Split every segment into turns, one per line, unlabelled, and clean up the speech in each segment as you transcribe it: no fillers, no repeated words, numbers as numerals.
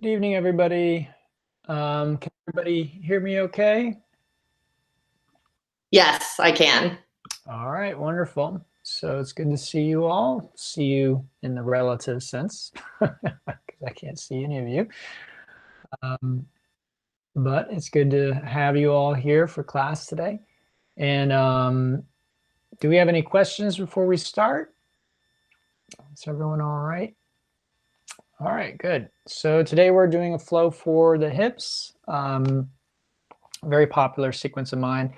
Good evening, everybody. Can everybody hear me okay?
Yes, I can.
All right, wonderful. So it's good to see you all. See you in the relative sense, because I can't see any of you. Um, but it's good to have you all here for class today. And do we have any questions before we start? Is everyone all right? All right, good. So today we're doing a flow for the hips. Very popular sequence of mine.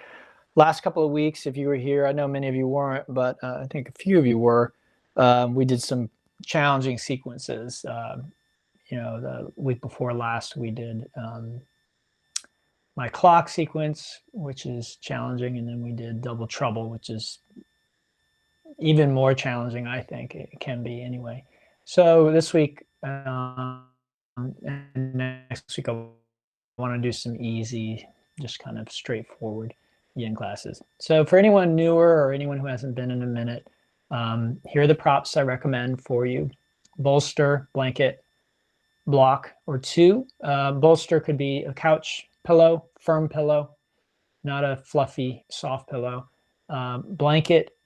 Last couple of weeks, if you were here, I know many of you weren't, but I think a few of you were. We did some challenging sequences. The week before last, we did my clock sequence, which is challenging, and then we did double trouble, which is even more challenging, I think it can be anyway. So this week and next week, I want to do some easy, just kind of straightforward yin classes. So for anyone newer or anyone who hasn't been in a minute, here are the props I recommend for you. Bolster, blanket, block, or two. Bolster could be a couch pillow, firm pillow, not a fluffy, soft pillow. Blanket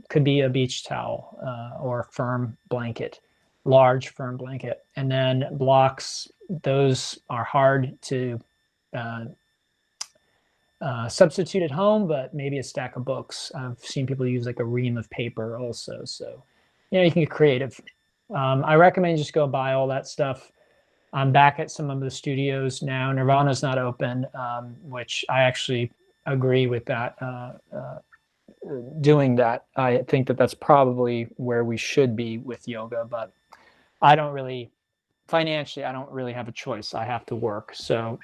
could be a beach towel or a firm blanket, large firm blanket. And then blocks, those are hard to uh, substitute at home, but maybe a stack of books. I've seen people use like a ream of paper also. So, you can get creative. I recommend just go buy all that stuff. I'm back at some of the studios now. Nirvana's not open, which I actually agree with that. Doing that, I think that that's probably where we should be with yoga, but I don't really, financially, I don't really have a choice. I have to work. So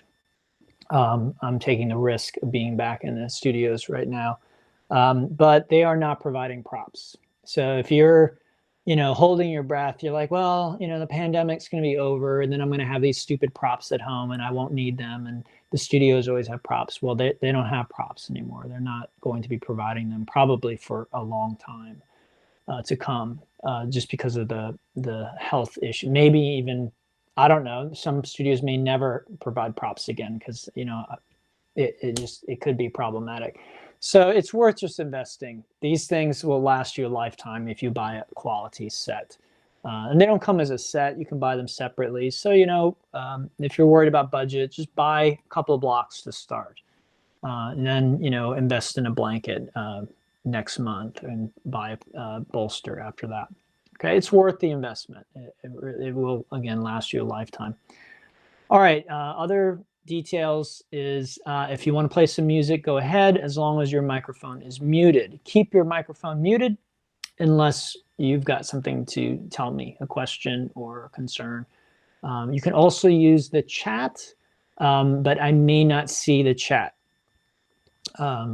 I'm taking the risk of being back in the studios right now. But they are not providing props. So if you're, holding your breath, you're like, well, the pandemic's going to be over, and then I'm going to have these stupid props at home, and I won't need them. And the studios always have props. Well, they don't have props anymore. They're not going to be providing them probably for a long time to come, just because of the health issue. Maybe even, I don't know. Some studios may never provide props again because it could be problematic. So it's worth just investing. These things will last you a lifetime if you buy a quality set. And they don't come as a set. You can buy them separately. So, if you're worried about budget, just buy a couple of blocks to start. And then, invest in a blanket next month and buy a bolster after that. Okay, it's worth the investment. It will, again, last you a lifetime. All right, other details is if you want to play some music, go ahead, as long as your microphone is muted. Keep your microphone muted unless you've got something to tell me, a question or a concern. You can also use the chat, but I may not see the chat.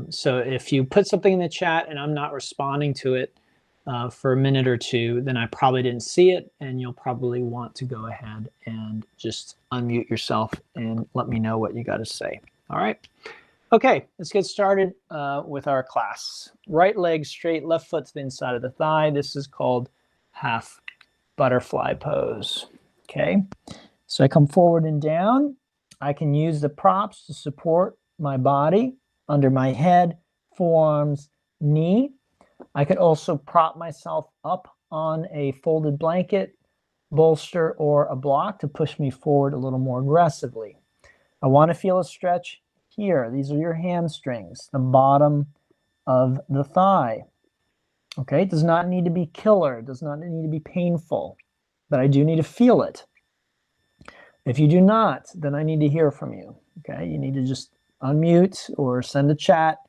So if you put something in the chat and I'm not responding to it for a minute or two, then I probably didn't see it, and you'll probably want to go ahead and just unmute yourself and let me know what you got to say. All right. Okay, let's get started with our class. Right leg straight, left foot to the inside of the thigh. This is called half butterfly pose. Okay, so I come forward and down. I can use the props to support my body under my head, forearms, knee. I could also prop myself up on a folded blanket, bolster, or a block to push me forward a little more aggressively. I want to feel a stretch here. These are your hamstrings, the bottom of the thigh. Okay, it does not need to be killer. It does not need to be painful, but I do need to feel it. If you do not, then I need to hear from you. Okay, you need to just unmute or send a chat,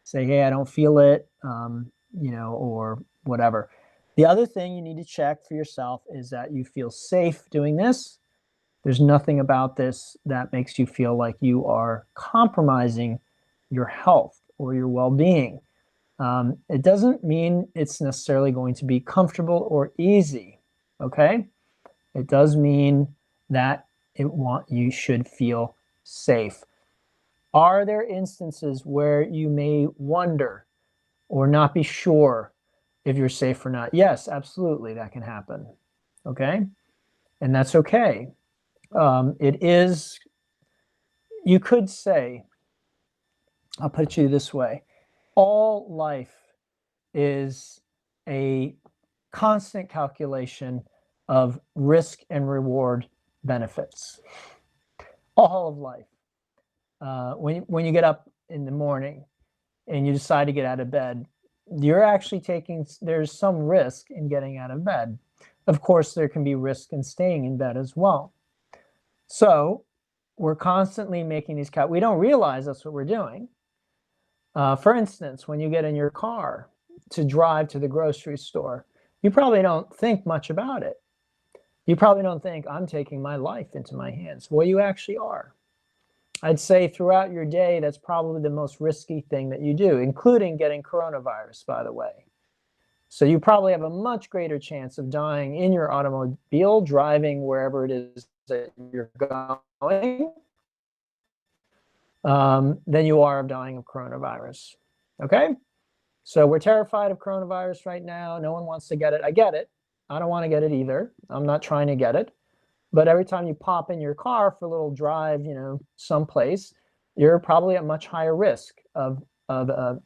say, hey, I don't feel it, or whatever. The other thing you need to check for yourself is that you feel safe doing this. There's nothing about this that makes you feel like you are compromising your health or your well-being. It doesn't mean it's necessarily going to be comfortable or easy, okay? It does mean that you should feel safe. Are there instances where you may wonder or not be sure if you're safe or not? Yes, absolutely, that can happen. Okay, and that's okay. It is, you could say, I'll put it to you this way, all life is a constant calculation of risk and reward benefits. All of life. When you get up in the morning and you decide to get out of bed, you're actually there's some risk in getting out of bed. Of course, there can be risk in staying in bed as well. So we're constantly making these we don't realize that's what we're doing. For instance, when you get in your car to drive to the grocery store, you probably don't think much about it. You probably don't think, I'm taking my life into my hands. Well, you actually are. I'd say throughout your day, that's probably the most risky thing that you do, including getting coronavirus, by the way. So you probably have a much greater chance of dying in your automobile, driving wherever it is that you're going, than you are of dying of coronavirus. Okay? So we're terrified of coronavirus right now. No one wants to get it. I get it. I don't want to get it either. I'm not trying to get it. But every time you pop in your car for a little drive, someplace, you're probably at much higher risk of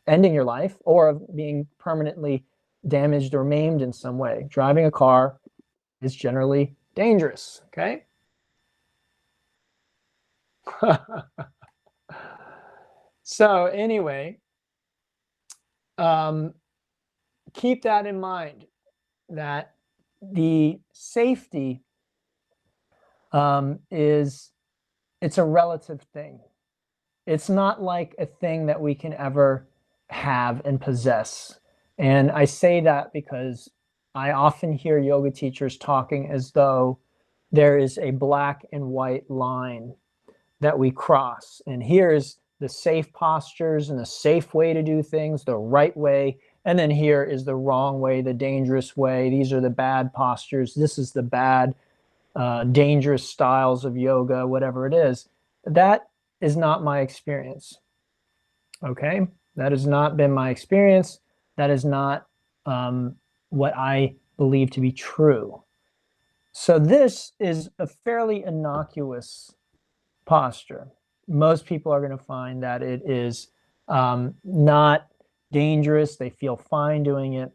ending your life or of being permanently damaged or maimed in some way. Driving a car is generally dangerous, okay? So anyway, keep that in mind, that the safety it's a relative thing. It's not like a thing that we can ever have and possess. And I say that because I often hear yoga teachers talking as though there is a black and white line that we cross. And here's the safe postures and the safe way to do things, the right way. And then here is the wrong way, the dangerous way. These are the bad postures. This is the bad, dangerous styles of yoga, whatever it is. That is not my experience. Okay? That has not been my experience. That is not what I believe to be true. So this is a fairly innocuous posture. Most people are going to find that it is not dangerous. They feel fine doing it.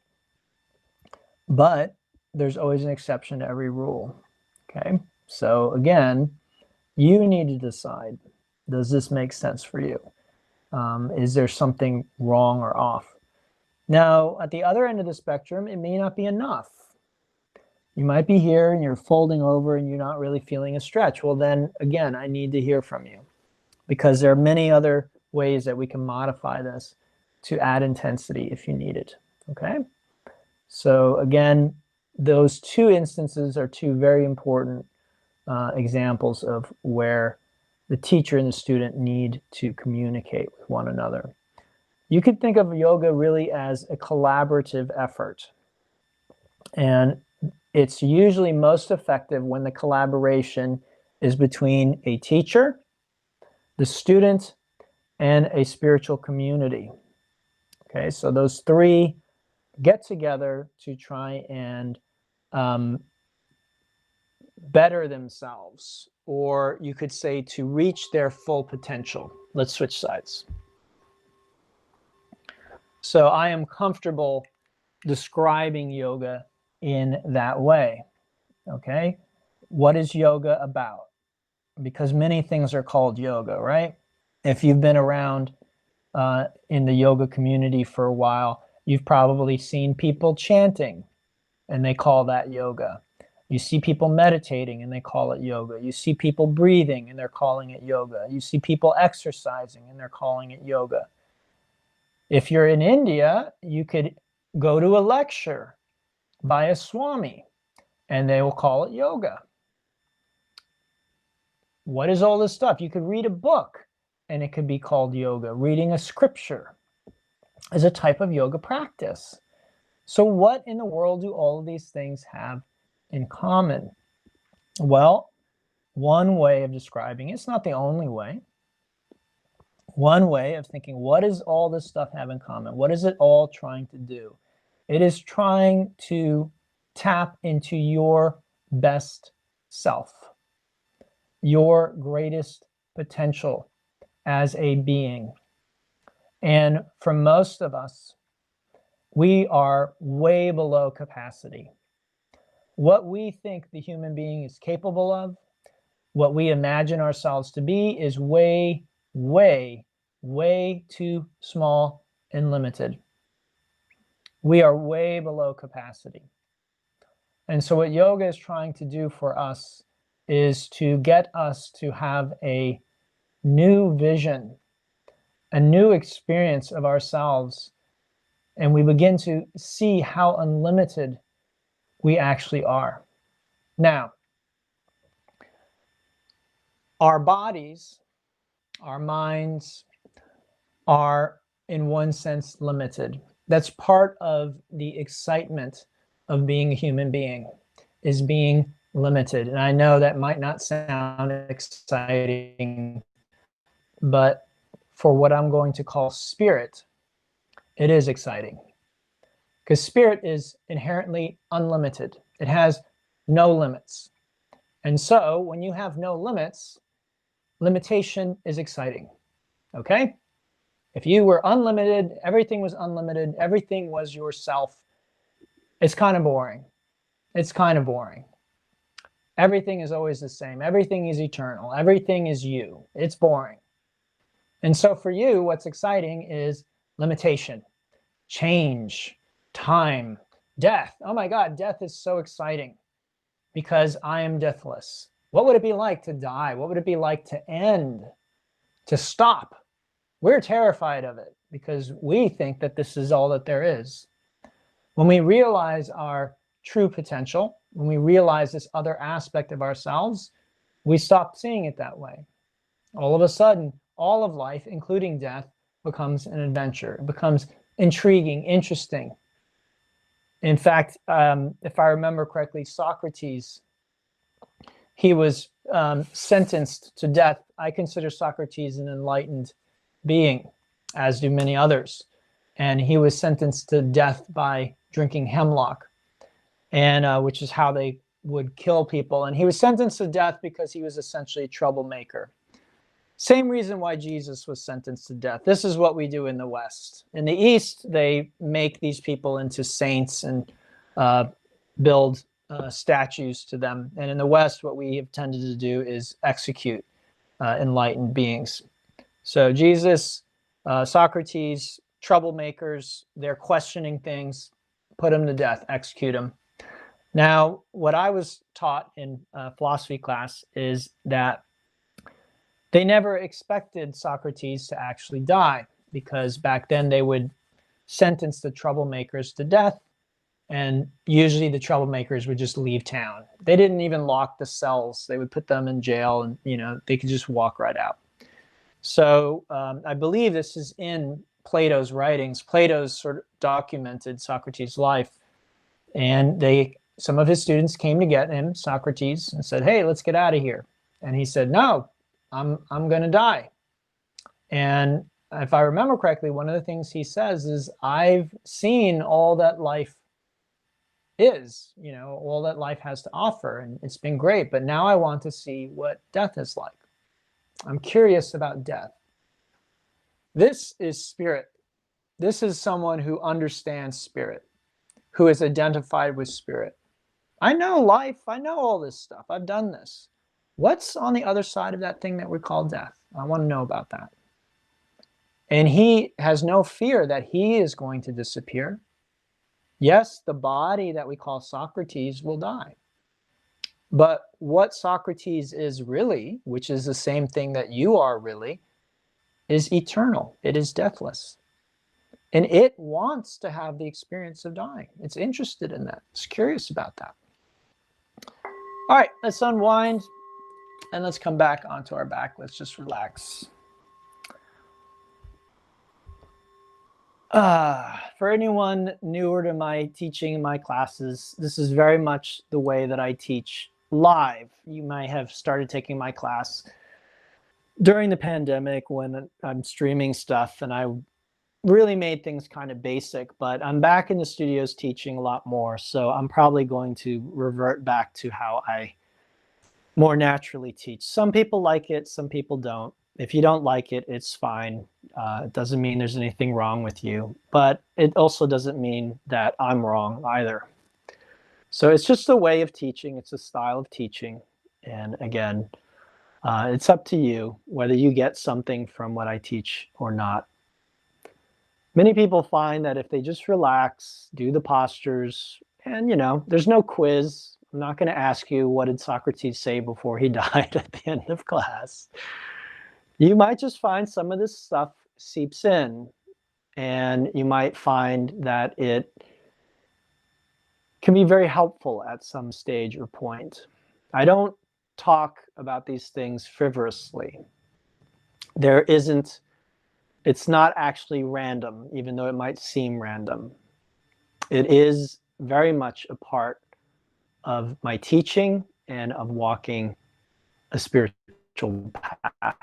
But there's always an exception to every rule. Okay? So again, you need to decide, does this make sense for you? Is there something wrong or off? Now, at the other end of the spectrum, it may not be enough. You might be here and you're folding over and you're not really feeling a stretch. Well, then again, I need to hear from you, because there are many other ways that we can modify this to add intensity if you need it. Okay? So again, those two instances are two very important examples of where the teacher and the student need to communicate with one another. You could think of yoga really as a collaborative effort. And it's usually most effective when the collaboration is between a teacher, the student, and a spiritual community. Okay, so those three get together to try and better themselves, or you could say to reach their full potential. Let's switch sides. So I am comfortable describing yoga in that way. Okay, what is yoga about? Because many things are called yoga, right? If you've been around in the yoga community for a while, you've probably seen people chanting, and they call that yoga. You see people meditating, and they call it yoga. You see people breathing, and they're calling it yoga. You see people exercising, and they're calling it yoga. If you're in India, you could go to a lecture by a Swami, and they will call it yoga. What is all this stuff? You could read a book, and it could be called yoga. Reading a scripture is a type of yoga practice. So what in the world do all of these things have in common? Well, one way of describing it's not the only way. One way of thinking, what does all this stuff have in common? What is it all trying to do? It is trying to tap into your best self. your greatest potential as a being. And for most of us, we are way below capacity. What we think the human being is capable of, what we imagine ourselves to be, is way, way, way too small and limited. We are way below capacity. And so what yoga is trying to do for us is to get us to have a new vision, a new experience of ourselves, and we begin to see how unlimited we actually are. Now, our bodies, our minds are in one sense limited. That's part of the excitement of being a human being, is being limited. And I know that might not sound exciting, but for what I'm going to call spirit, it is exciting. Because spirit is inherently unlimited. It has no limits. And so when you have no limits, limitation is exciting. Okay? If you were unlimited, everything was unlimited, everything was yourself, it's kind of boring. It's kind of boring. Everything is always the same. Everything is eternal. Everything is you. It's boring. And so for you, what's exciting is limitation, change, time, death. Oh my God, death is so exciting because I am deathless. What would it be like to die? What would it be like to end, to stop? We're terrified of it because we think that this is all that there is. When we realize our true potential, when we realize this other aspect of ourselves, we stop seeing it that way. All of a sudden, all of life, including death, becomes an adventure. It becomes intriguing, interesting. In fact, if I remember correctly, Socrates, he was sentenced to death. I consider Socrates an enlightened being, as do many others. And he was sentenced to death by drinking hemlock, and which is how they would kill people. And he was sentenced to death because he was essentially a troublemaker. Same reason why Jesus was sentenced to death. This is what we do in the West. In the East, they make these people into saints and build statues to them. And in the West, what we have tended to do is execute enlightened beings. So Jesus, Socrates, troublemakers, they're questioning things, put them to death, execute them. Now, what I was taught in philosophy class is that they never expected Socrates to actually die, because back then they would sentence the troublemakers to death, and usually the troublemakers would just leave town. They didn't even lock the cells. They would put them in jail, and they could just walk right out. So I believe this is in Plato's writings. Plato's sort of documented Socrates' life, and some of his students came to get him, Socrates, and said, "Hey, let's get out of here." And he said, "No, I'm going to die." And if I remember correctly, one of the things he says is, "I've seen all that life is, all that life has to offer, and it's been great, but now I want to see what death is like. I'm curious about death." This is spirit. This is someone who understands spirit, who is identified with spirit. I know life. I know all this stuff. I've done this. What's on the other side of that thing that we call death? I want to know about that. And he has no fear that he is going to disappear. Yes, the body that we call Socrates will die. But what Socrates is really, which is the same thing that you are really, is eternal. It is deathless. And it wants to have the experience of dying. It's interested in that. It's curious about that. All right, let's unwind and let's come back onto our back. Let's just relax. For anyone newer to my teaching, my classes, this is very much the way that I teach live. You might have started taking my class during the pandemic when I'm streaming stuff, and I really made things kind of basic, but I'm back in the studios teaching a lot more. So I'm probably going to revert back to how I more naturally teach. Some people like it, some people don't. If you don't like it, it's fine. It doesn't mean there's anything wrong with you, but it also doesn't mean that I'm wrong either. So it's just a way of teaching. It's a style of teaching. And again, it's up to you whether you get something from what I teach or not. Many people find that if they just relax, do the postures, and there's no quiz. I'm not going to ask you what did Socrates say before he died at the end of class. You might just find some of this stuff seeps in, and you might find that it can be very helpful at some stage or point. I don't talk about these things frivolously. It's not actually random, even though it might seem random. It is very much a part of my teaching and of walking a spiritual path.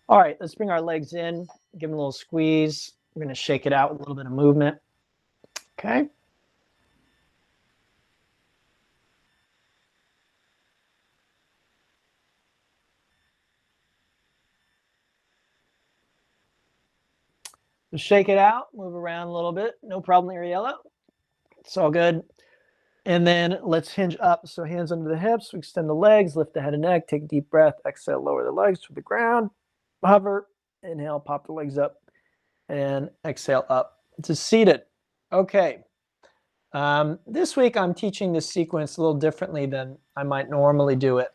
All right, let's bring our legs in, give them a little squeeze. We're going to shake it out with a little bit of movement. Okay. Just shake it out, move around a little bit. No problem, Ariella. It's all good. And then let's hinge up. So hands under the hips, we extend the legs, lift the head and neck, take a deep breath, exhale, lower the legs to the ground, hover, inhale, pop the legs up, and exhale up to seated. Okay. This week I'm teaching this sequence a little differently than I might normally do it.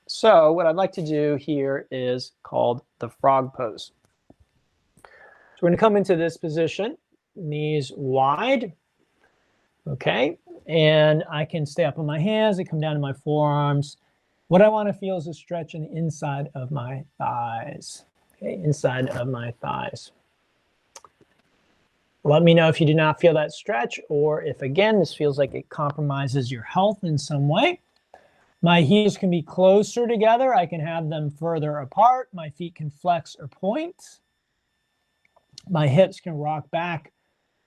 So what I'd like to do here is called the frog pose. So we're going to come into this position, knees wide. Okay, and I can stay up on my hands and come down to my forearms. What I want to feel is a stretch in the inside of my thighs. Okay, inside of my thighs. Let me know if you do not feel that stretch, or if, again, this feels like it compromises your health in some way. My heels can be closer together. I can have them further apart. My feet can flex or point. My hips can rock back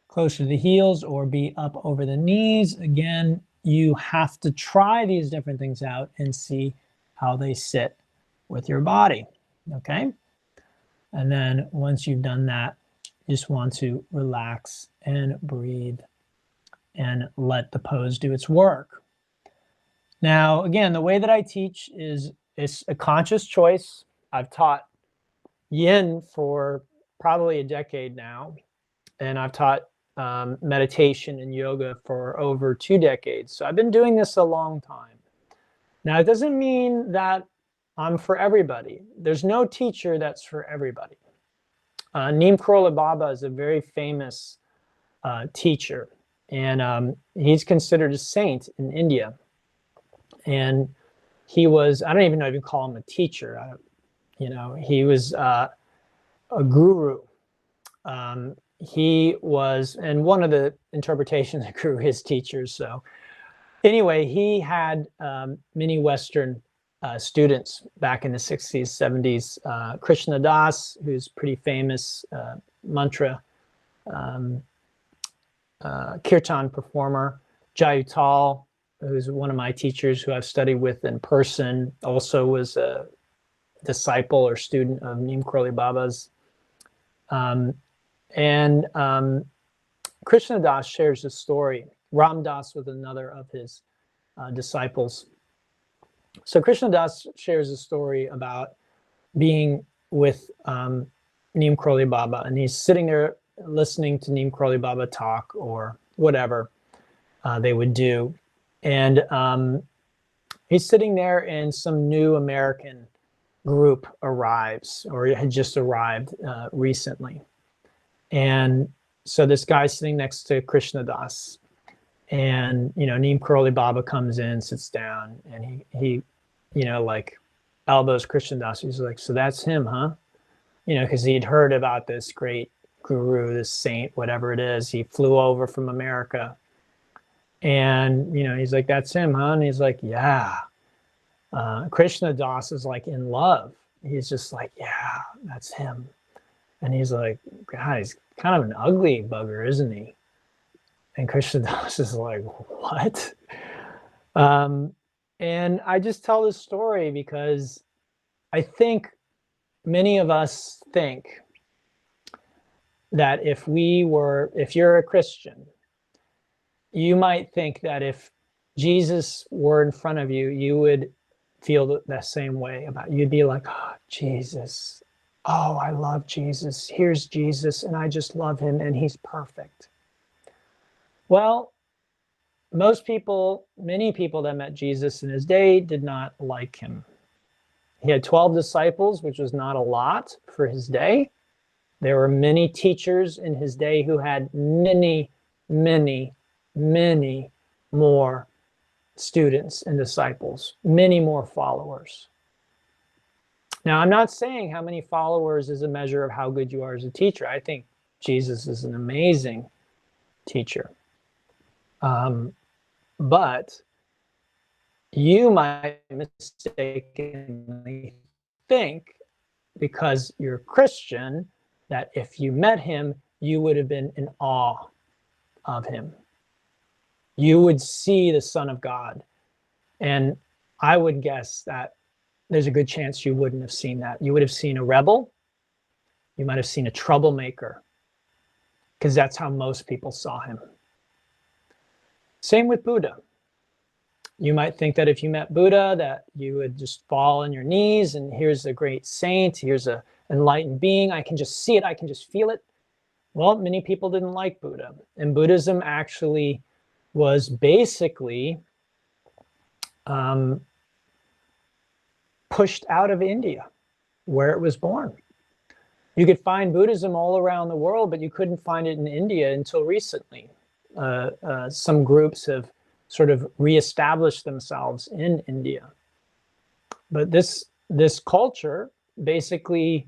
closer to the heels or be up over the knees. Again, you have to try these different things out and see how they sit with your body, okay? And then once you've done that, you just want to relax and breathe and let the pose do its work. Now, again, the way that I teach is it's a conscious choice. I've taught Yin for probably a decade now, and I've taught meditation and yoga for over 2 decades. So I've been doing this a long time. Now, it doesn't mean that I'm for everybody. There's no teacher that's for everybody. Neem Karoli Baba is a very famous teacher, and he's considered a saint in India. And he was, I don't even know if you call him a teacher. He was a guru. He was, and one of the interpretations of guru, his teachers. So anyway, he had many Western students back in the 60s, 70s. Krishna Das, who's pretty famous mantra kirtan performer. Jayutal, who's one of my teachers who I've studied with in person, also was a disciple or student of Neem Karoli Baba's. Krishna Das shares a story. Ram Das was another of his disciples. So Krishna Das shares a story about being with Neem Karoli Baba, and he's sitting there listening to Neem Karoli Baba talk or whatever they would do. And he's sitting there, and some new American group arrives, or had just arrived recently. And so this guy's sitting next to Krishna Das, and Neem Karoli Baba comes in, sits down, and he like elbows Krishna Das. He's like, "So that's him, huh?" Because he'd heard about this great guru, this saint, whatever it is. He flew over from America, and he's like, "That's him, huh?" And he's like, "Yeah." Krishna Das is like in love. He's just like, "Yeah, that's him." And he's like, "God, he's kind of an ugly bugger, isn't he?" And Krishna Das is like, "What?" And I just tell this story because I think many of us think that if you're a Christian, you might think that if Jesus were in front of you, you would feel the same way about it. You'd be like, oh, Jesus. Oh, I love Jesus. Here's Jesus, and I just love him, and he's perfect. Well, many people that met Jesus in his day did not like him. He had 12 disciples, which was not a lot for his day. There were many teachers in his day who had many, many, many more students and disciples, many more followers. Now, I'm not saying how many followers is a measure of how good you are as a teacher. I think Jesus is an amazing teacher. But you might mistakenly think, because you're a Christian, that if you met him, you would have been in awe of him. You would see the Son of God. And I would guess that there's a good chance you wouldn't have seen that. You would have seen a rebel. You might have seen a troublemaker, because that's how most people saw him. Same with Buddha. You might think that if you met Buddha, that you would just fall on your knees and here's a great saint, here's an enlightened being. I can just see it, I can just feel it. Well, many people didn't like Buddha. And Buddhism actually was basically pushed out of India, where it was born. You could find Buddhism all around the world, but you couldn't find it in India until recently. Some groups have sort of reestablished themselves in India. But this culture, basically,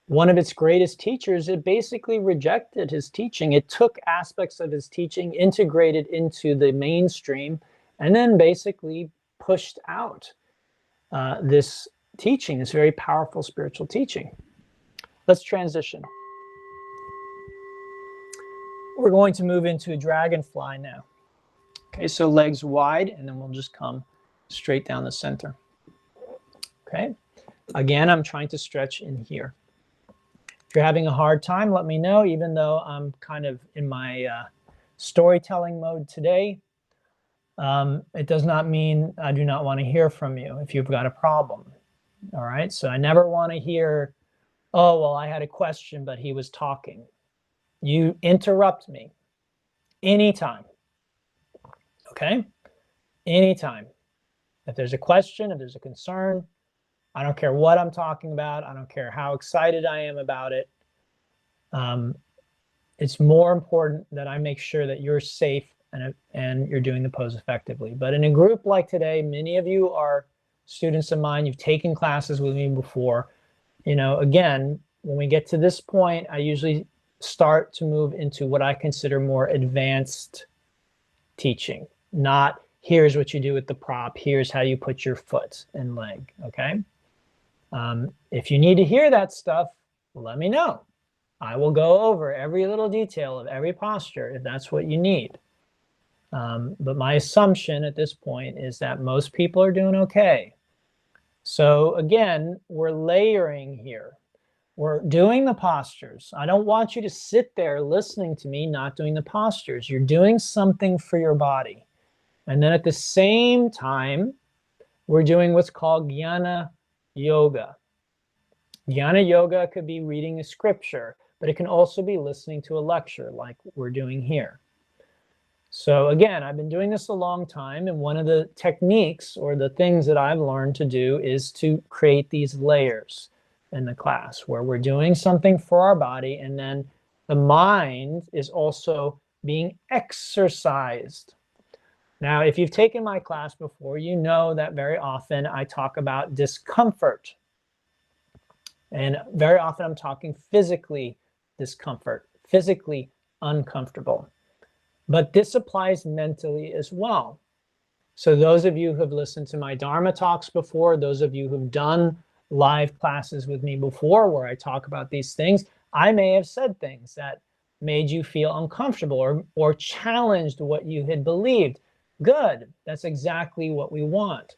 one of its greatest teachers, it basically rejected his teaching. It took aspects of his teaching, integrated into the mainstream, and then basically pushed out this teaching, this very powerful spiritual teaching. Let's transition. We're going to move into a dragonfly now. Okay, so legs wide, and then we'll just come straight down the center. Okay, again, I'm trying to stretch in here. If you're having a hard time, let me know, even though I'm kind of in my storytelling mode today. It does not mean I do not want to hear from you if you've got a problem. All right, so I never want to hear, oh, well, I had a question, but he was talking. You interrupt me anytime. Okay, anytime. If there's a question, if there's a concern, I don't care what I'm talking about. I don't care how excited I am about it. It's more important that I make sure that you're safe and you're doing the pose effectively. But in a group like today, many of you are students of mine. You've taken classes with me before. You know, again, when we get to this point, I usually start to move into what I consider more advanced teaching. Not here's what you do with the prop, here's how you put your foot and leg, okay? If you need to hear that stuff, let me know. I will go over every little detail of every posture if that's what you need. But my assumption at this point is that most people are doing okay. So again, we're layering here. We're doing the postures. I don't want you to sit there listening to me not doing the postures. You're doing something for your body. And then at the same time, we're doing what's called Jnana Yoga. Jnana Yoga could be reading a scripture, but it can also be listening to a lecture like we're doing here. So again, I've been doing this a long time, and one of the techniques or the things that I've learned to do is to create these layers in the class where we're doing something for our body, and then the mind is also being exercised. Now, if you've taken my class before, you know that very often I talk about discomfort. And very often I'm talking physically discomfort, physically uncomfortable. But this applies mentally as well. So those of you who have listened to my Dharma talks before, those of you who've done live classes with me before where I talk about these things, I may have said things that made you feel uncomfortable or challenged what you had believed. Good. That's exactly what we want.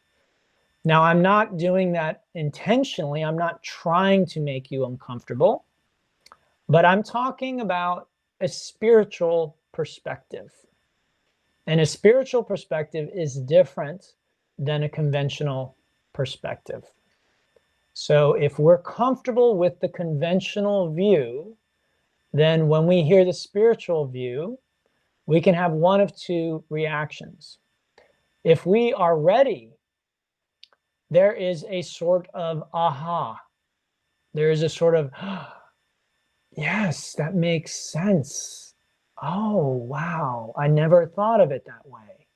Now, I'm not doing that intentionally. I'm not trying to make you uncomfortable, but I'm talking about a spiritual perspective. And a spiritual perspective is different than a conventional perspective. So if we're comfortable with the conventional view, then when we hear the spiritual view, we can have one of two reactions. If we are ready, there is a sort of aha. There is a sort of, yes, that makes sense. Oh, wow, I never thought of it that way.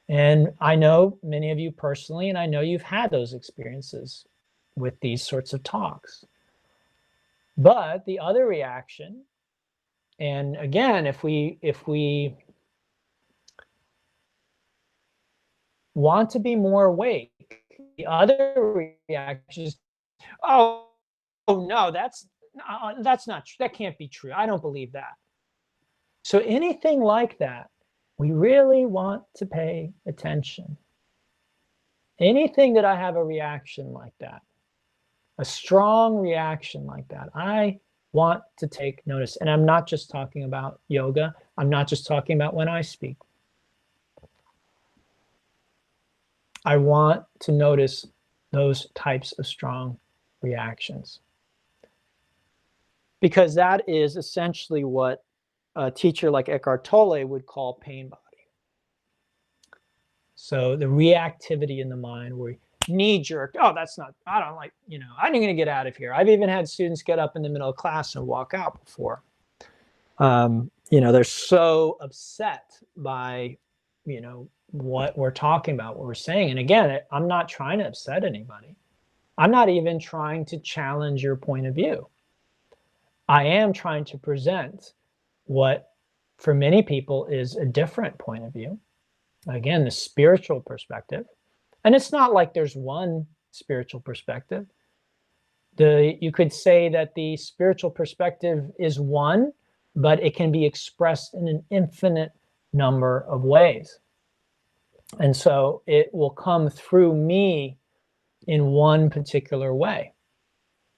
And I know many of you personally, and I know you've had those experiences with these sorts of talks. But the other reaction, and again, if we want to be more awake, the other reaction is, oh no, that's not true. That can't be true. I don't believe that. So anything like that, we really want to pay attention. Anything that I have a reaction like that, a strong reaction like that, I want to take notice. And I'm not just talking about yoga. I'm not just talking about when I speak. I want to notice those types of strong reactions. Because that is essentially what a teacher like Eckhart Tolle would call pain body. So the reactivity in the mind where knee jerk, oh, that's not, I don't like, I'm going to get out of here. I've even had students get up in the middle of class and walk out before. They're so upset by, what we're talking about, what we're saying. And again, I'm not trying to upset anybody. I'm not even trying to challenge your point of view. I am trying to present what for many people is a different point of view. Again, the spiritual perspective. And it's not like there's one spiritual perspective. You could say that the spiritual perspective is one, but it can be expressed in an infinite number of ways. And so it will come through me in one particular way.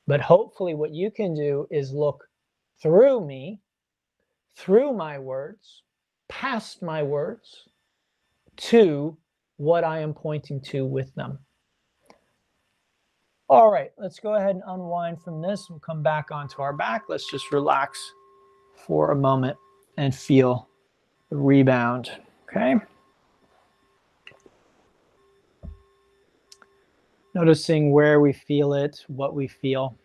But hopefully what you can do is look through me, through my words, past my words, to what I am pointing to with them. All right, let's go ahead and unwind from this. We'll come back onto our back. Let's just relax for a moment and feel the rebound, okay? Noticing where we feel it, what we feel.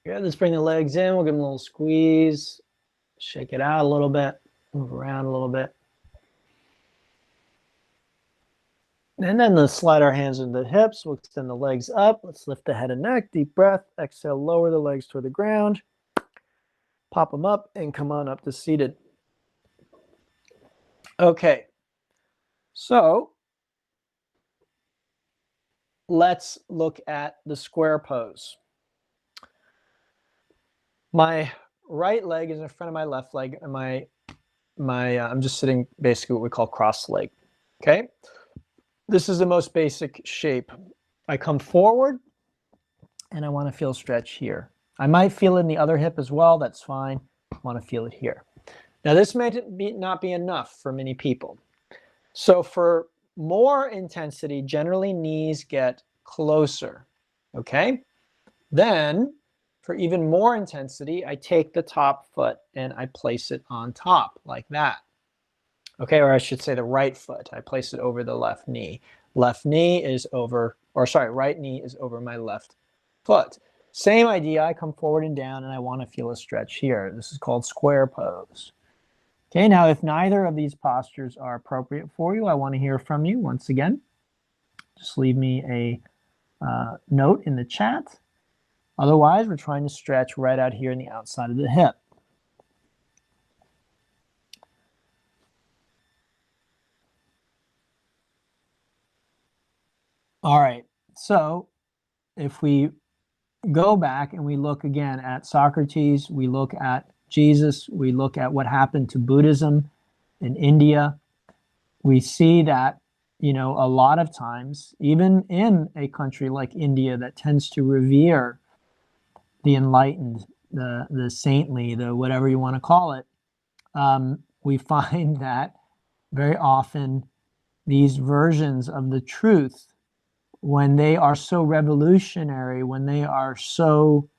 Good, let's bring the legs in. We'll give them a little squeeze. Shake it out a little bit. Move around a little bit. And then let's slide our hands into the hips. We'll extend the legs up. Let's lift the head and neck. Deep breath. Exhale, lower the legs toward the ground. Pop them up and come on up to seated. Okay. So let's look at the square pose. My right leg is in front of my left leg, and I'm just sitting basically what we call cross leg. Okay. This is the most basic shape. I come forward and I want to feel stretch here. I might feel it in the other hip as well. That's fine. I want to feel it here. Now this may not be enough for many people. So for more intensity, generally knees get closer. Okay. Then for even more intensity, I take the top foot and I place it on top like that. Okay, or I should say the right foot. I place it over the left knee. Left knee is over, or sorry, right knee is over my left foot. Same idea, I come forward and down and I want to feel a stretch here. This is called square pose. Okay, now if neither of these postures are appropriate for you, I want to hear from you once again. Just leave me a note in the chat Otherwise, we're trying to stretch right out here in the outside of the hip. All right, so if we go back and we look again at Socrates, we look at Jesus, we look at what happened to Buddhism in India, we see that, you know, a lot of times, even in a country like India that tends to revere the enlightened, the saintly, the whatever you want to call it, we find that very often these versions of the truth, when they are so revolutionary, when they are so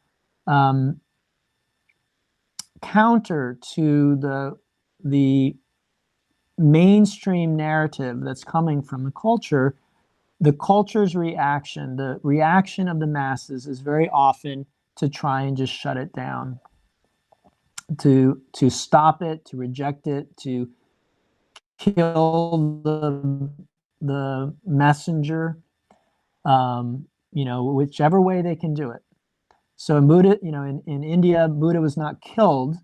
counter to the mainstream narrative that's coming from the culture's reaction, the reaction of the masses is very often to try and just shut it down, to stop it, to reject it, to kill the messenger, you know, whichever way they can do it. So in Buddha, you know, in India, Buddha was not killed,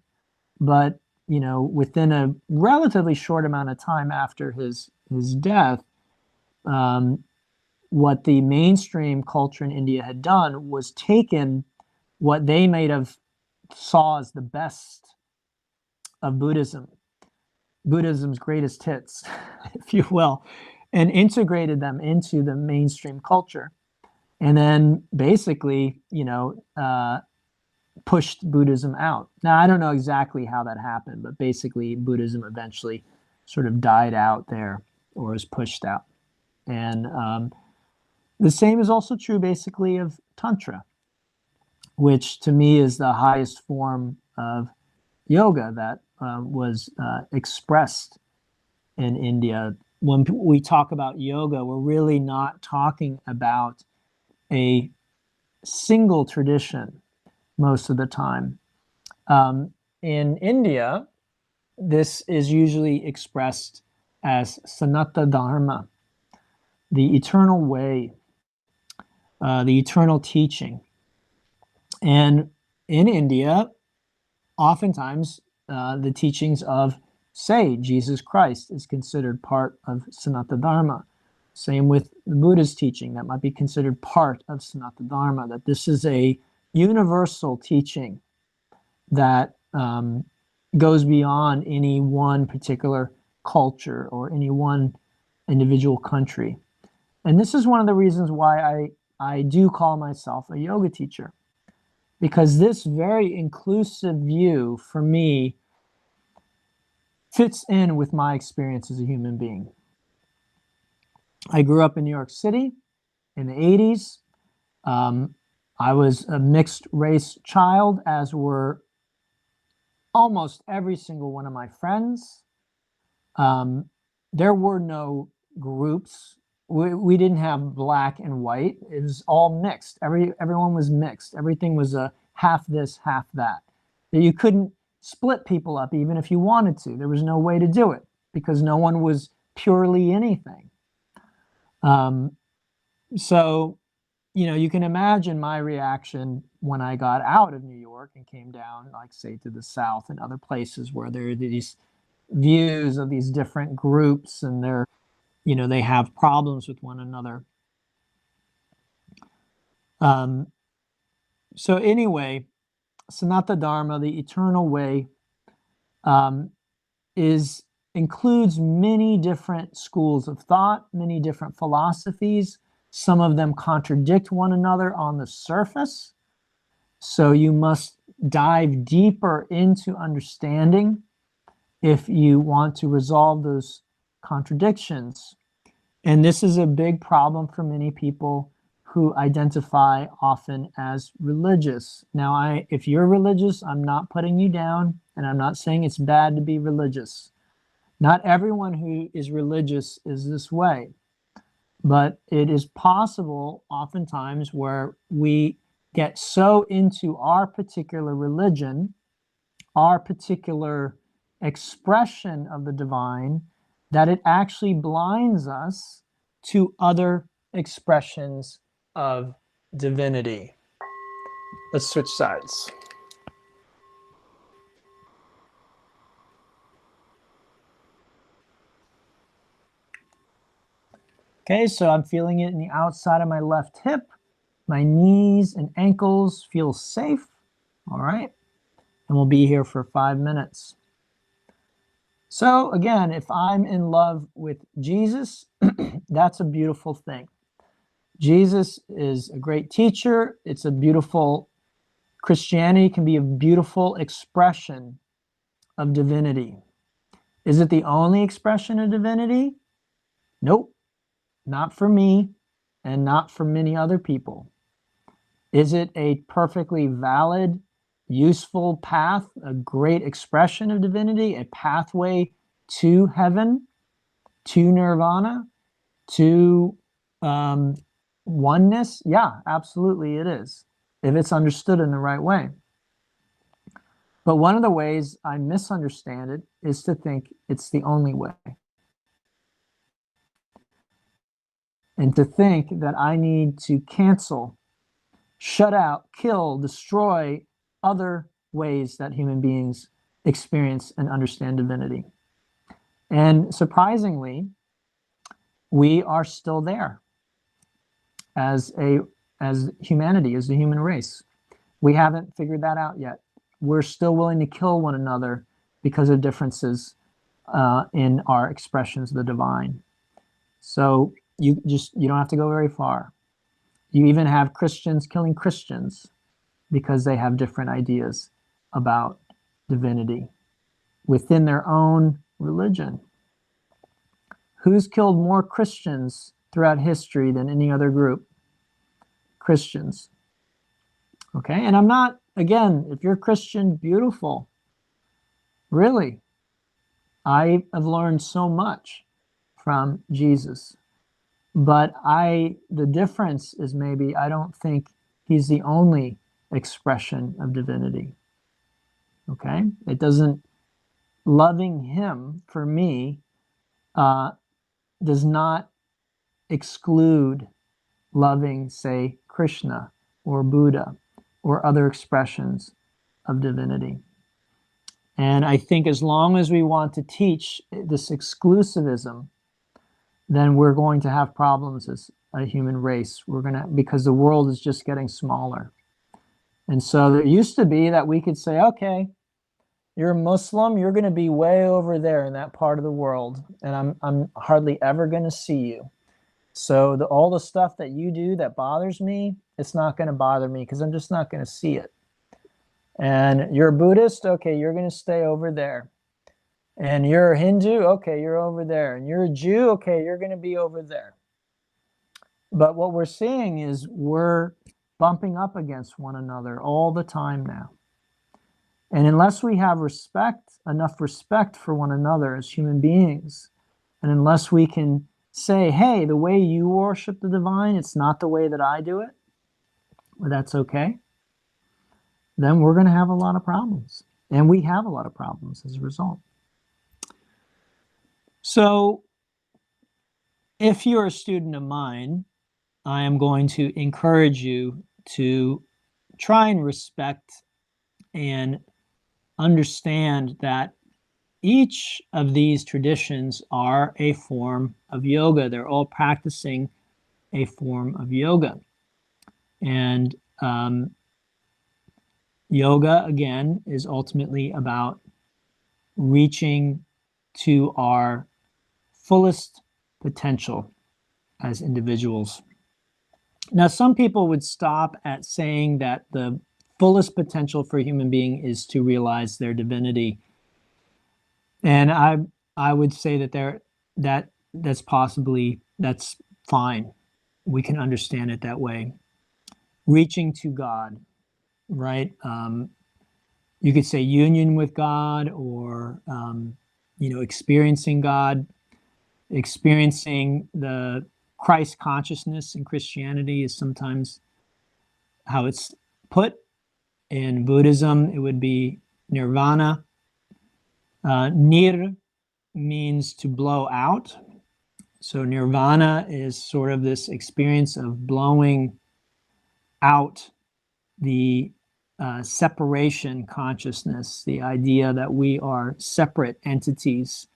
but, you know, within a relatively short amount of time after his death, what the mainstream culture in India had done was taken what they may have saw as the best of Buddhism's greatest hits, if you will, and integrated them into the mainstream culture. And then basically, you know, pushed Buddhism out. Now, I don't know exactly how that happened, but basically Buddhism eventually sort of died out there or was pushed out. And the same is also true basically of Tantra, which to me is the highest form of yoga that was expressed in India. When we talk about yoga, we're really not talking about a single tradition most of the time. In India, this is usually expressed as Sanatana Dharma, the eternal way, the eternal teaching. And in India, oftentimes the teachings of, say, Jesus Christ is considered part of Sanatana Dharma. Same with the Buddha's teaching, that might be considered part of Sanatana Dharma, that this is a universal teaching that goes beyond any one particular culture or any one individual country. And this is one of the reasons why I do call myself a yoga teacher, because this very inclusive view for me fits in with my experience as a human being. I grew up in New York City in the 80s. I was a mixed race child, as were almost every single one of my friends. There were no groups. We didn't have black and white. It was all mixed. Everyone was mixed. Everything was a half this, half that. You couldn't split people up even if you wanted to. There was no way to do it because no one was purely anything. So, you know, you can imagine my reaction when I got out of New York and came down, like, say, to the South and other places where there are these views of these different groups and they're, you know, they have problems with one another. So anyway, Sanatana Dharma, the eternal way, includes many different schools of thought, many different philosophies. Some of them contradict one another on the surface. So you must dive deeper into understanding if you want to resolve those contradictions. And this is a big problem for many people who identify often as religious. Now, if you're religious, I'm not putting you down, and I'm not saying it's bad to be religious. Not everyone who is religious is this way, but it is possible oftentimes where we get so into our particular religion, our particular expression of the divine, that it actually blinds us to other expressions of divinity. Let's switch sides. Okay, so I'm feeling it in the outside of my left hip. My knees and ankles feel safe. All right, and we'll be here for 5 minutes. So again, if I'm in love with Jesus, that's a beautiful thing. Jesus is a great teacher. It's a beautiful, Christianity can be a beautiful expression of divinity. Is it the only expression of divinity? Nope, not for me and not for many other people. Is it a perfectly valid, useful path, a great expression of divinity, a pathway to heaven, to nirvana, to oneness? Yeah, absolutely it is, if it's understood in the right way. But one of the ways I misunderstand it is to think it's the only way. And to think that I need to cancel, shut out, kill, destroy other ways that human beings experience and understand divinity. And surprisingly, we are still there as humanity, as the human race. We haven't figured that out yet. We're still willing to kill one another because of differences in our expressions of the divine. So you don't have to go very far. You even have Christians killing Christians because they have different ideas about divinity within their own religion. Who's killed more Christians throughout history than any other group? Christians. Okay, and I'm not, again, if you're Christian, beautiful. Really, I have learned so much from Jesus. But the difference is maybe I don't think he's the only expression of divinity. Okay? It doesn't, loving him for me does not exclude loving, say, Krishna or Buddha or other expressions of divinity. And I think as long as we want to teach this exclusivism, then we're going to have problems as a human race. Because the world is just getting smaller. And so there used to be that we could say, okay, you're a Muslim, you're going to be way over there in that part of the world, and I'm hardly ever going to see you. So all the stuff that you do that bothers me, it's not going to bother me because I'm just not going to see it. And you're a Buddhist, okay, you're going to stay over there. And you're a Hindu, okay, you're over there. And you're a Jew, okay, you're going to be over there. But what we're seeing is we're bumping up against one another all the time now. And unless we have enough respect for one another as human beings, and unless we can say, hey, the way you worship the divine, it's not the way that I do it, well, that's okay, then we're going to have a lot of problems. And we have a lot of problems as a result. So if you're a student of mine, I am going to encourage you to try and respect and understand that each of these traditions are a form of yoga. They're all practicing a form of yoga. And yoga, again, is ultimately about reaching to our fullest potential as individuals. Now, some people would stop at saying that the fullest potential for a human being is to realize their divinity. And I would say that that's fine. We can understand it that way. Reaching to God, right? You could say union with God, or experiencing God. Experiencing the Christ consciousness in Christianity is sometimes how it's put. In Buddhism, it would be nirvana. Nir means to blow out. So nirvana is sort of this experience of blowing out the separation consciousness, the idea that we are separate entities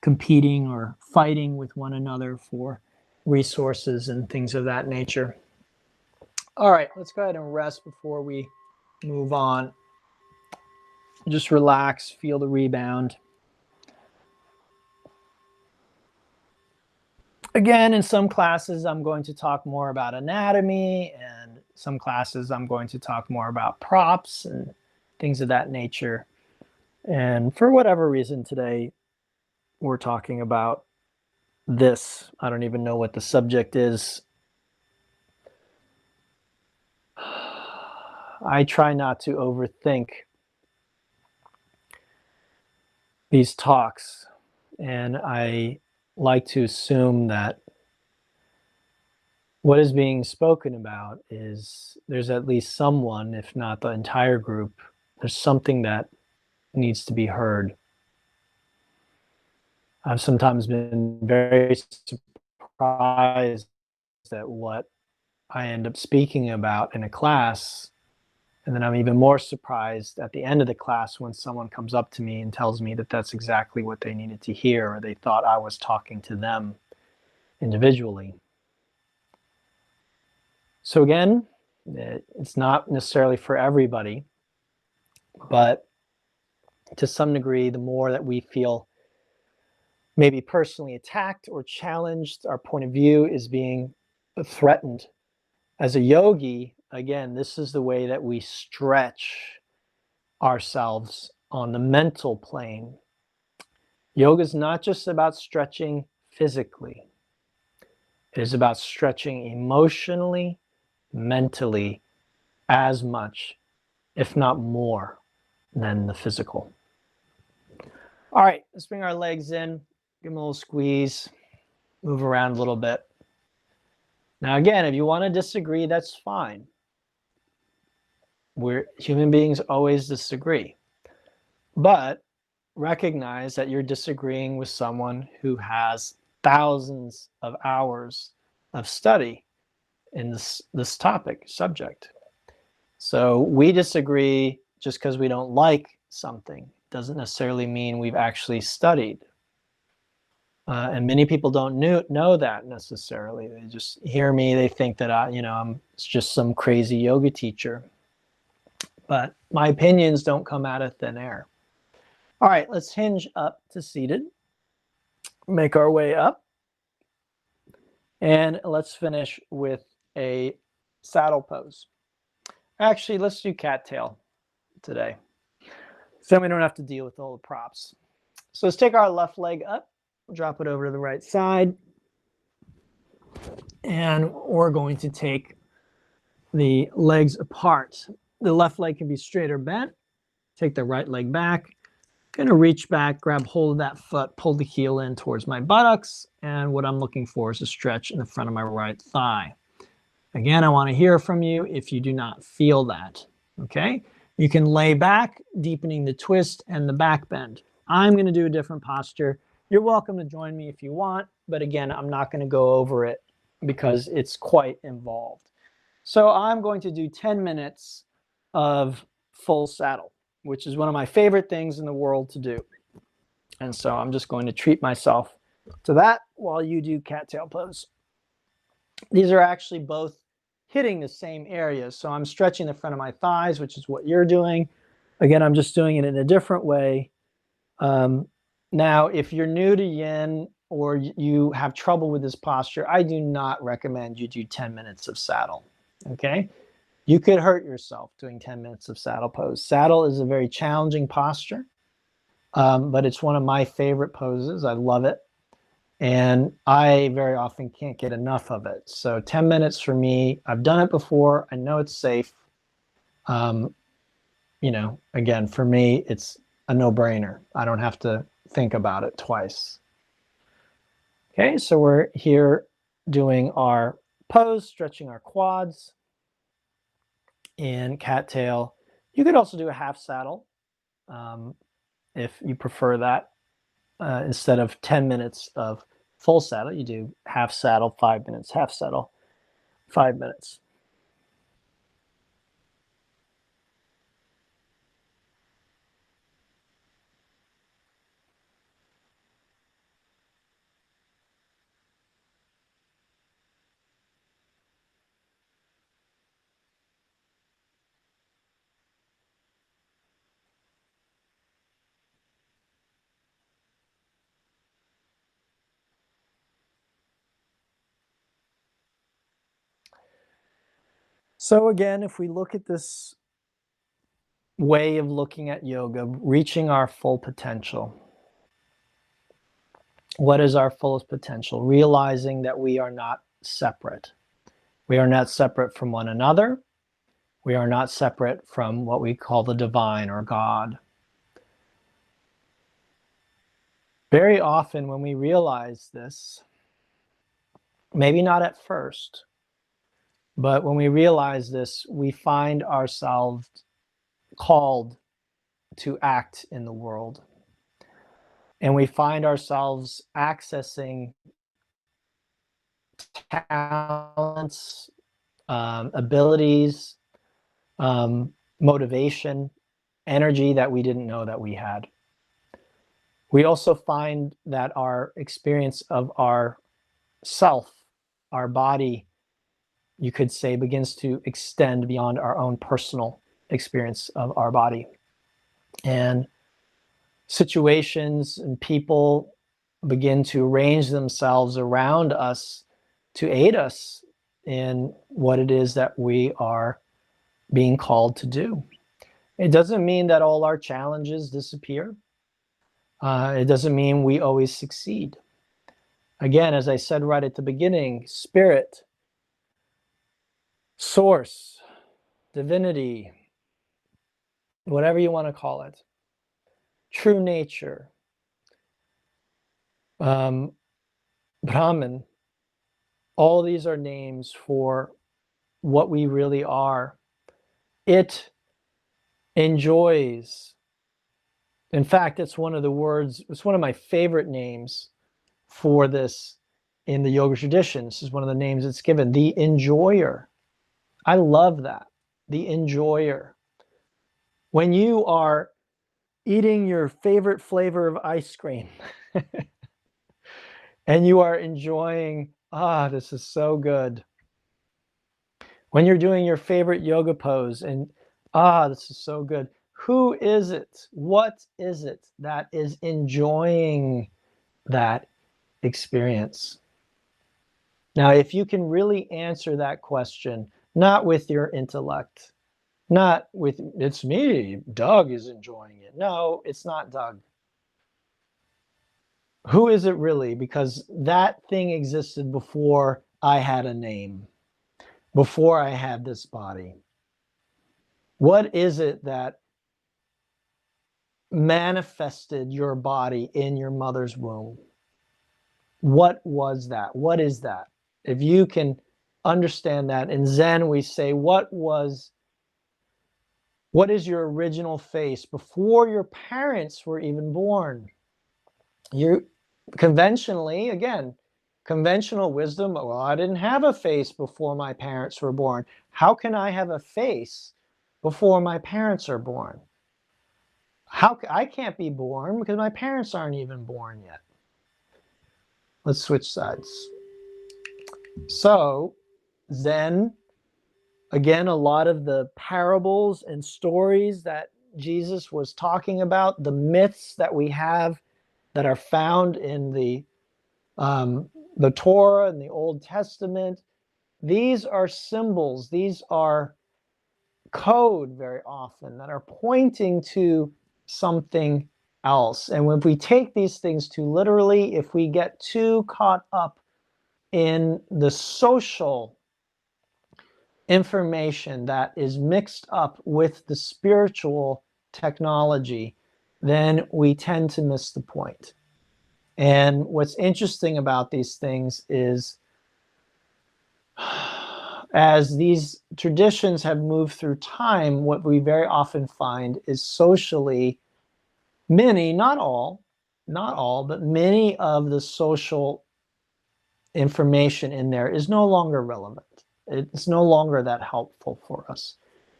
competing or fighting with one another for resources and things of that nature. All right, let's go ahead and rest before we move on. Just relax, feel the rebound. Again, in some classes, I'm going to talk more about anatomy, and some classes I'm going to talk more about props and things of that nature. And for whatever reason today, we're talking about this. I don't even know what the subject is. I try not to overthink these talks, and I like to assume that what is being spoken about is there's at least someone, if not the entire group, there's something that needs to be heard. I've sometimes been very surprised at what I end up speaking about in a class. And then I'm even more surprised at the end of the class when someone comes up to me and tells me that that's exactly what they needed to hear, or they thought I was talking to them individually. So again, it's not necessarily for everybody, but to some degree, the more that we feel maybe personally attacked or challenged, our point of view is being threatened. As a yogi, again, this is the way that we stretch ourselves on the mental plane. Yoga is not just about stretching physically. It is about stretching emotionally, mentally, as much, if not more, than the physical. All right, let's bring our legs in, give them a little squeeze, move around a little bit. Now, again, if you want to disagree, that's fine. Human beings always disagree. But recognize that you're disagreeing with someone who has thousands of hours of study in this topic, subject. So we disagree just because we don't like something. Doesn't necessarily mean we've actually studied. And many people don't know that necessarily. They just hear me, they think that I'm just some crazy yoga teacher. But my opinions don't come out of thin air. All right, let's hinge up to seated. Make our way up. And let's finish with a saddle pose. Actually, let's do cattail today. So then we don't have to deal with all the props. So let's take our left leg up, drop it over to the right side. And we're going to take the legs apart. The left leg can be straight or bent. Take the right leg back. Gonna reach back, grab hold of that foot, pull the heel in towards my buttocks, and what I'm looking for is a stretch in the front of my right thigh. Again, I want to hear from you if you do not feel that, okay? You can lay back, deepening the twist and the back bend. I'm going to do a different posture. You're welcome to join me if you want, but again, I'm not going to go over it because it's quite involved. So I'm going to do 10 minutes of full saddle, which is one of my favorite things in the world to do. And so I'm just going to treat myself to that while you do cattail pose. These are actually both hitting the same areas. So I'm stretching the front of my thighs, which is what you're doing. Again, I'm just doing it in a different way. Now, if you're new to Yin or you have trouble with this posture, I do not recommend you do 10 minutes of saddle, okay? You could hurt yourself doing 10 minutes of saddle pose. Saddle is a very challenging posture, but it's one of my favorite poses. I love it. And I very often can't get enough of it. So 10 minutes for me, I've done it before. I know it's safe. Again, for me, it's a no-brainer. I don't have to think about it twice. Okay, so we're here doing our pose, stretching our quads in cattail. You could also do a half saddle if you prefer that. Instead of 10 minutes of full saddle, you do half saddle, 5 minutes, half saddle, 5 minutes. So again, if we look at this way of looking at yoga, reaching our full potential. What is our fullest potential? Realizing that we are not separate. We are not separate from one another. We are not separate from what we call the divine or God. Very often when we realize this, maybe not at first, but when we realize this, we find ourselves called to act in the world. And we find ourselves accessing talents, abilities, motivation, energy that we didn't know that we had. We also find that our experience of our self, our body, you could say, begins to extend beyond our own personal experience of our body. And situations and people begin to arrange themselves around us to aid us in what it is that we are being called to do. It doesn't mean that all our challenges disappear. It doesn't mean we always succeed. Again, as I said right at the beginning, spirit, source, divinity, whatever you want to call it, true nature, Brahman, all these are names for what we really are. It enjoys. In fact, it's one of the words, it's one of my favorite names for this in the yoga tradition. This is one of the names it's given, the enjoyer. I love that, the enjoyer. When you are eating your favorite flavor of ice cream and you are enjoying, this is so good. When you're doing your favorite yoga pose and, this is so good. Who is it? What is it that is enjoying that experience? Now, if you can really answer that question, not with your intellect, not with, it's me, Doug is enjoying it. No, it's not Doug. Who is it really? Because that thing existed before I had a name, before I had this body. What is it that manifested your body in your mother's womb? What was that? What is that? If you can understand that, in Zen we say, what is your original face before your parents were even born? You conventionally, again, conventional wisdom, well, I didn't have a face before my parents were born. How can I have a face before my parents are born? I can't be born because my parents aren't even born yet. Let's switch sides. So Zen, again, a lot of the parables and stories that Jesus was talking about, the myths that we have that are found in the Torah and the Old Testament, these are symbols, these are code very often that are pointing to something else. And if we take these things too literally, if we get too caught up in the social information that is mixed up with the spiritual technology, then we tend to miss the point. And what's interesting about these things is as these traditions have moved through time, what we very often find is socially, many, not all, but many of the social information in there is no longer relevant. It's no longer that helpful for us.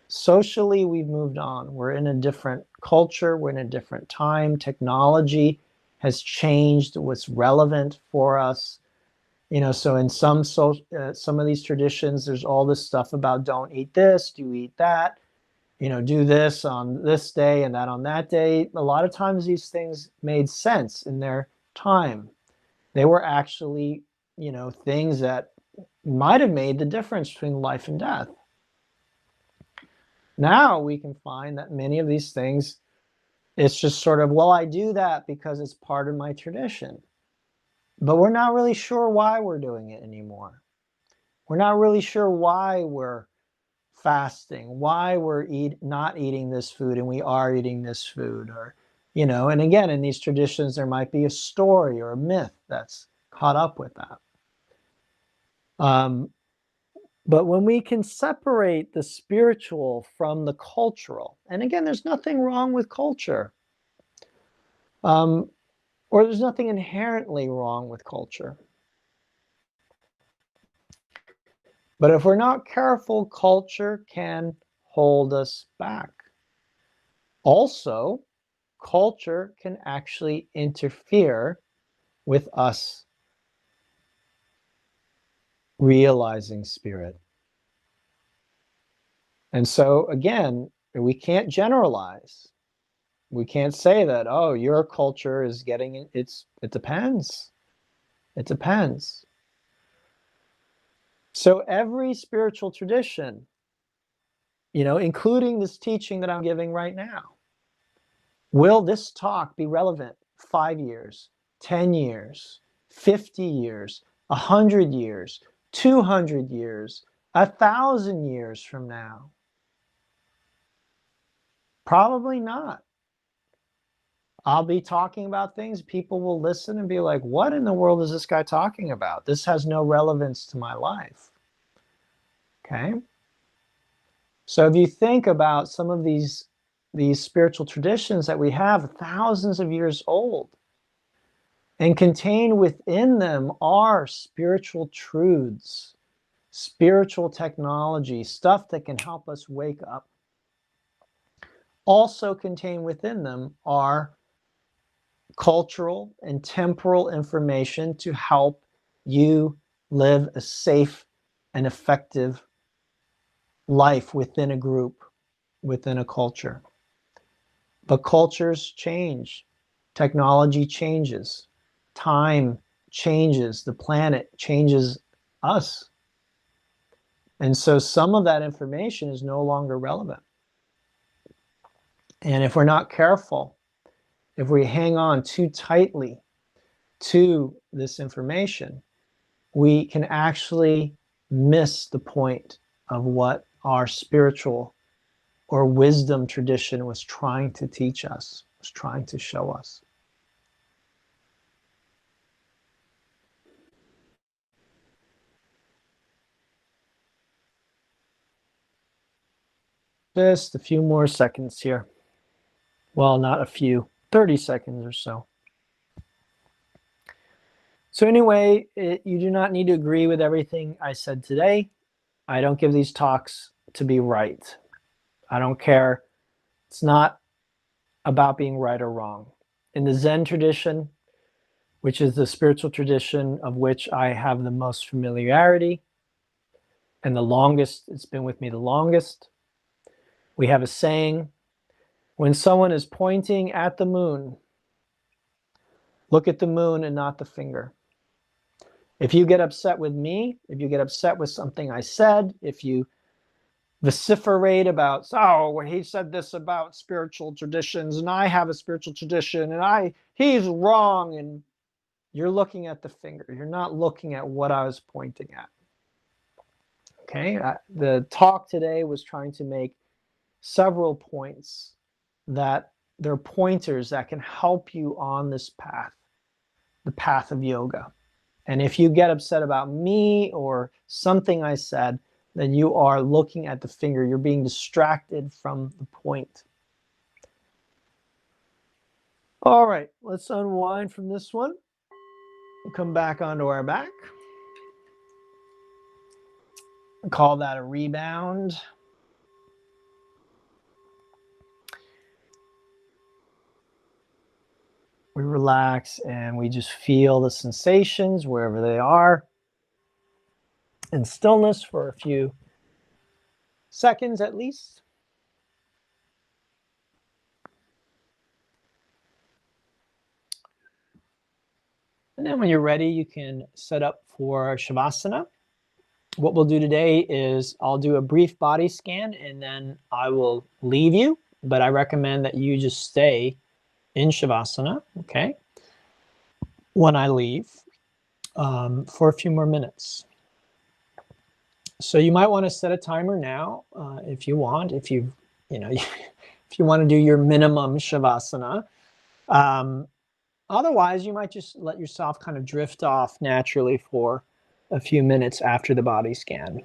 Socially, we've moved on. We're in a different culture. We're in a different time. Technology has changed what's relevant for us. So in some of these traditions, there's all this stuff about don't eat this, do eat that, do this on this day and that on that day. A lot of times these things made sense in their time. They were actually, things that might have made the difference between life and death.
Now we can find that many of these things, it's just sort of, well, I do that because it's part of my tradition. But we're not really sure why we're doing it anymore. We're not really sure why we're fasting, why we're not eating this food and we are eating this food, or, you know, and again, in these traditions, there might be a story or a myth that's caught up with that. But when we can separate the spiritual from the cultural, and again, there's nothing wrong with culture, or there's nothing inherently wrong with culture. But if we're not careful, culture can hold us back. Also, culture can actually interfere with us realizing spirit. And so again, we can't generalize. We can't say that, oh, your culture is getting it. It depends. It depends. So every spiritual tradition, you know, including this teaching that I'm giving right now, will this talk be relevant 5 years, 10 years, 50 years, 100 years, 200 years, 1,000 years from now? Probably not. I'll be talking about things, people will listen and be like, what in the world is this guy talking about? This has no relevance to my life. Okay? So if you think about some of these spiritual traditions that we have, thousands of years old, and contained within them are spiritual truths, spiritual technology, stuff that can help us wake up. Also contained within them are cultural and temporal information to help you live a safe and effective life within a group, within a culture. But cultures change, technology changes, time changes, the planet changes us. And so some of that information is no longer relevant. And if we're not careful, if we hang on too tightly to this information, we can actually miss the point of what our spiritual or wisdom tradition was trying to teach us, was trying to show us. Just a few more seconds here. Well, not a few, 30 seconds or so. So anyway, you do not need to agree with everything I said today. I don't give these talks to be right. I don't care. It's not about being right or wrong. In the Zen tradition, which is the spiritual tradition of which I have the most familiarity and the longest, it's been with me the longest, we have a saying, when someone is pointing at the moon, look at the moon and not the finger. If you get upset with me, if you get upset with something I said, if you vociferate about, oh, he said this about spiritual traditions and I have a spiritual tradition and he's wrong, and you're looking at the finger. You're not looking at what I was pointing at. Okay, the talk today was trying to make several points that they're pointers that can help you on this path, the path of yoga. And if you get upset about me or something I said, then you are looking at the finger. You're being distracted from the point. All right, let's unwind from this one. We'll come back onto our back. Call that a rebound. We relax and we just feel the sensations wherever they are in stillness for a few seconds at least. And then when you're ready, you can set up for Shavasana. what we'll do today is I'll do a brief body scan and then I will leave you, but I recommend that you just stay in Shavasana, okay, when I leave for a few more minutes. So you might want to set a timer now if you want, if you want to do your minimum Shavasana. Otherwise, you might just let yourself kind of drift off naturally for a few minutes after the body scan.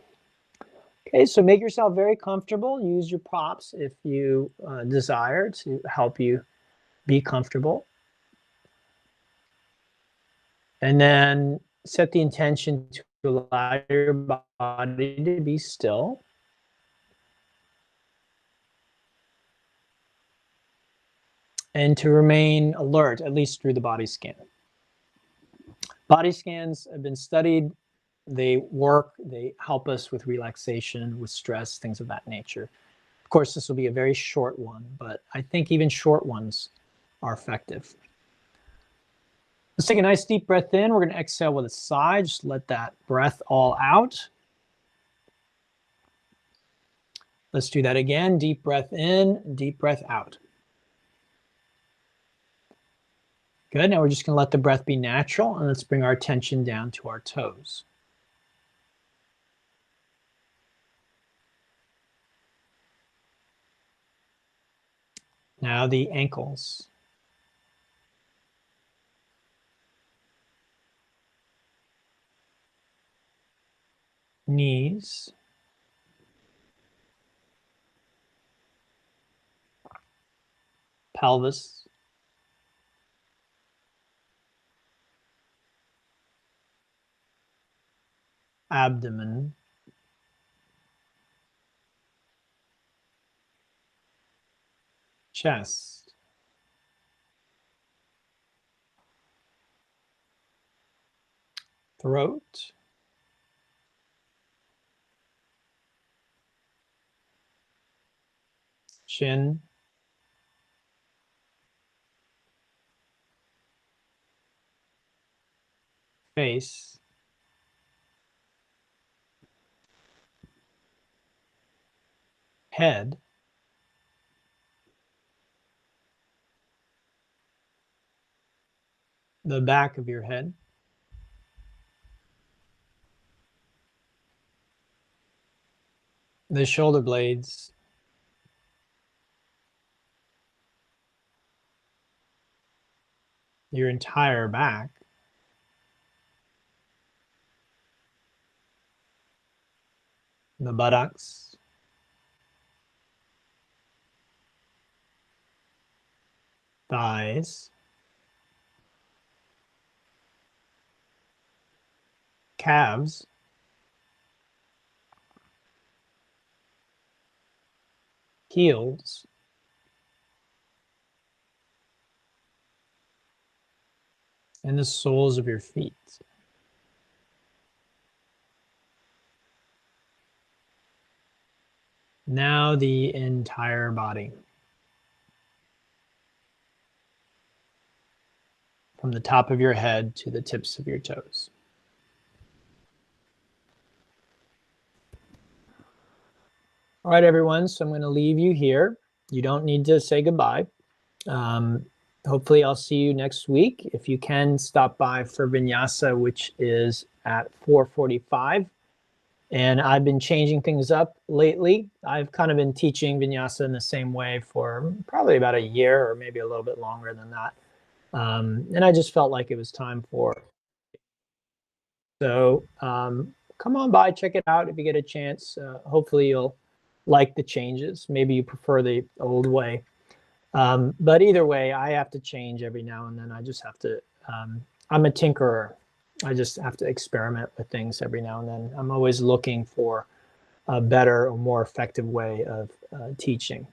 Okay, so make yourself very comfortable. Use your props if you desire to help you be comfortable. And then set the intention to allow your body to be still. And to remain alert, at least through the body scan. Body scans have been studied. They work, they help us with relaxation, with stress, things of that nature. Of course, this will be a very short one, but I think even short ones are effective. Let's take a nice deep breath in. We're going to exhale with a sigh. Just let that breath all out. Let's do that again. Deep breath in, deep breath out. Good. Now we're just going to let the breath be natural, and let's bring our attention down to our toes. Now the ankles. Knees. Pelvis. Abdomen. Chest. Throat. Chin. Face. Head. The back of your head. The shoulder blades. Your entire back. The buttocks. Thighs. Calves. Heels. And the soles of your feet. Now the entire body. From the top of your head to the tips of your toes. All right, everyone, so I'm going to leave you here. You don't need to say goodbye. Hopefully I'll see you next week. If you can, stop by for Vinyasa, which is at 4:45. And I've been changing things up lately. I've kind of been teaching Vinyasa in the same way for probably about a year or maybe a little bit longer than that. And I just felt like it was time for. So come on by, check it out if you get a chance. Hopefully you'll like the changes. Maybe you prefer the old way. But either way, I have to change every now and then. I just have to, I'm a tinkerer. I just have to experiment with things every now and then. I'm always looking for a better or more effective way of teaching.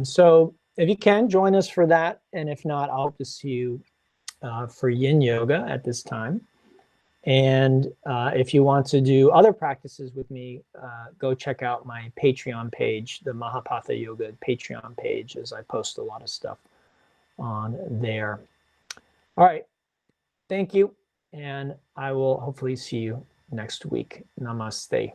So if you can, join us for that. And if not, I'll hope to see you for Yin Yoga at this time. And if you want to do other practices with me, go check out my Patreon page, the Mahapatha Yoga Patreon page, as I post a lot of stuff on there. All right. Thank you. And I will hopefully see you
next week. Namaste.